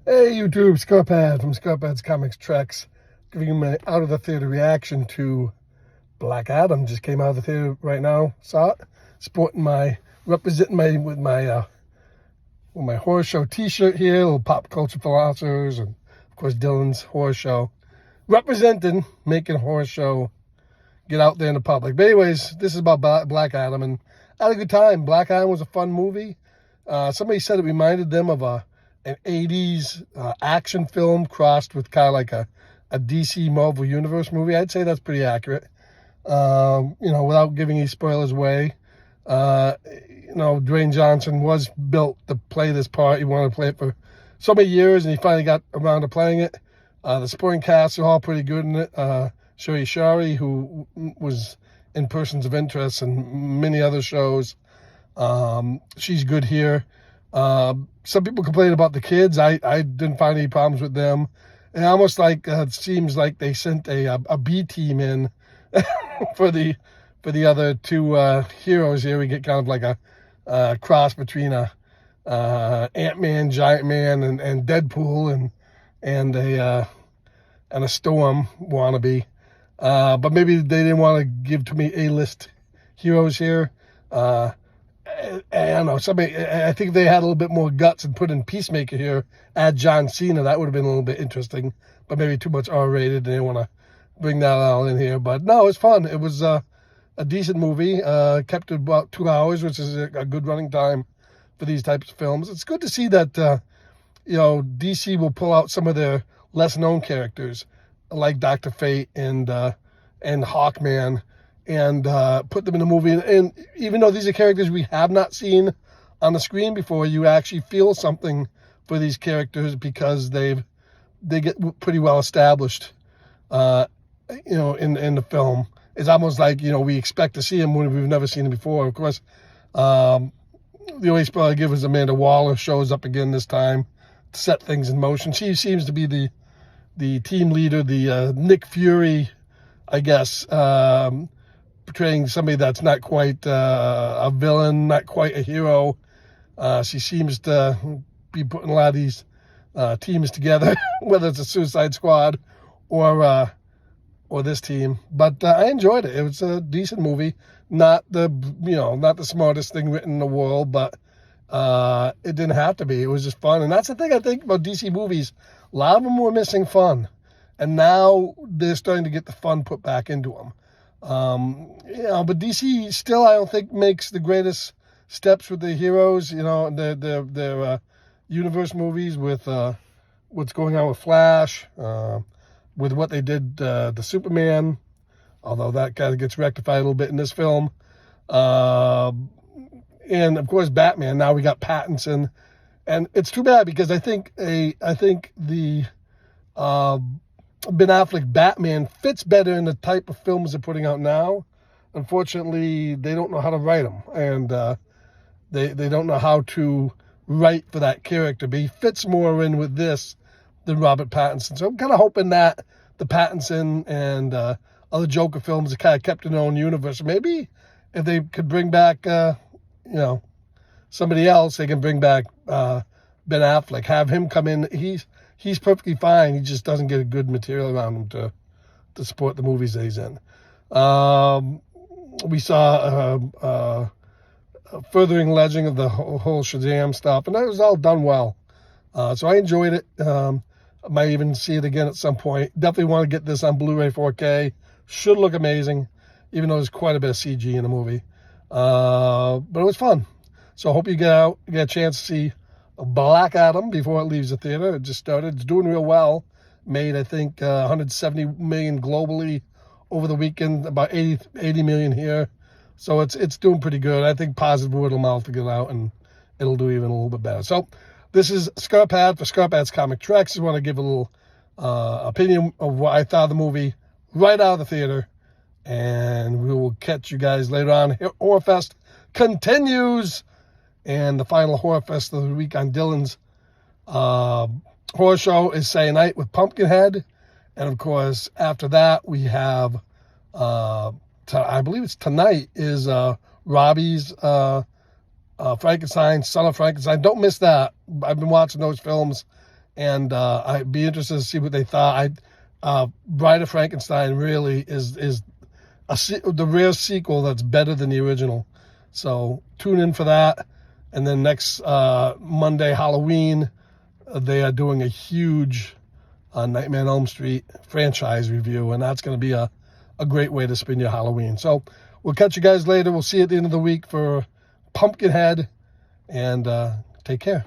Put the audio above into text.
Hey YouTube, Scarpad from Scarpad's Comics Treks, giving you my out of the theater reaction to Black Adam. Just came out of the theater right now. Saw it. Sporting representing with my horror show T-shirt here. Little pop culture philosophers, and of course Dylan's horror show. Representing, making a horror show get out there in the public. But anyways, this is about Black Adam, and I had a good time. Black Adam was a fun movie. Somebody said it reminded them of an 80s action film crossed with kind of like a DC Marvel Universe movie. I'd say that's pretty accurate. Without giving any spoilers away, Dwayne Johnson was built to play this part. He wanted to play it for so many years, and he finally got around to playing it. The supporting cast are all pretty good in it. Sherry Shari, who was in Persons of Interest and many other shows, she's good here. Some people complain about the kids. I didn't find any problems with them. And almost like it seems like they sent a B team in for the other two heroes here. We get kind of like a cross between a Ant-Man, Giant Man, and Deadpool, and a Storm wannabe. But maybe they didn't want to give too many A-list heroes here. I don't know. I think if they had a little bit more guts and put in Peacemaker here, add John Cena, that would have been a little bit interesting. But maybe too much R-rated. They didn't want to bring that all in here. But no, it was fun. It was a decent movie. Kept it about 2 hours, which is a good running time for these types of films. It's good to see that DC will pull out some of their less-known characters like Dr. Fate and Hawkman, and put them in the movie. And even though these are characters we have not seen on the screen before, you actually feel something for these characters because they get pretty well established, in the film. It's almost like, we expect to see them when we've never seen them before. Of course, the only spoiler I give is Amanda Waller shows up again this time to set things in motion. She seems to be the team leader, the Nick Fury, I guess, portraying somebody that's not quite a villain, not quite a hero. She seems to be putting a lot of these teams together, whether it's a Suicide Squad or this team. But I enjoyed it. It was a decent movie. Not the smartest thing written in the world, but it didn't have to be. It was just fun. And that's the thing I think about DC movies. A lot of them were missing fun, and now they're starting to get the fun put back into them. But DC still, I don't think, makes the greatest steps with the heroes. Their universe movies with what's going on with Flash, with what they did to Superman, although that kind of gets rectified a little bit in this film. And of course, Batman. Now we got Pattinson, and it's too bad because I think the Ben Affleck Batman fits better in the type of films they're putting out now. Unfortunately, they don't know how to write them, and they don't know how to write for that character. But he fits more in with this than Robert Pattinson. So I'm kind of hoping that the Pattinson and other Joker films are kind of kept in their own universe. Maybe if they could bring back, somebody else, they can bring back Ben Affleck, have him come in. He's perfectly fine. He just doesn't get a good material around him to support the movies that he's in. We saw a furthering legend of the whole Shazam stuff, and that was all done well. So I enjoyed it. I might even see it again at some point. Definitely want to get this on Blu-ray 4K. Should look amazing, even though there's quite a bit of CG in the movie. But it was fun. So I hope you get a chance to see Black Adam before it leaves the theater. It just started. It's doing real well. Made, I think, 170 million globally over the weekend, about 80 million here. So it's doing pretty good. I think positive word of mouth to get out, and it'll do even a little bit better. So this is Scarpad for Scarpad's Comic Treks. I want to give a little opinion of what I thought of the movie right out of the theater. And we will catch you guys later on. Horror Fest continues. And the final Horror Fest of the week on Dylan's horror show is Saturday night with Pumpkinhead. And, of course, after that, we have, I believe it's tonight, is Robbie's Frankenstein, Son of Frankenstein. Don't miss that. I've been watching those films, and I'd be interested to see what they thought. Bride of Frankenstein really is the rare sequel that's better than the original. So tune in for that. And then next Monday, Halloween, they are doing a huge Nightmare on Elm Street franchise review, and that's going to be a great way to spend your Halloween. So we'll catch you guys later. We'll see you at the end of the week for Pumpkinhead, and take care.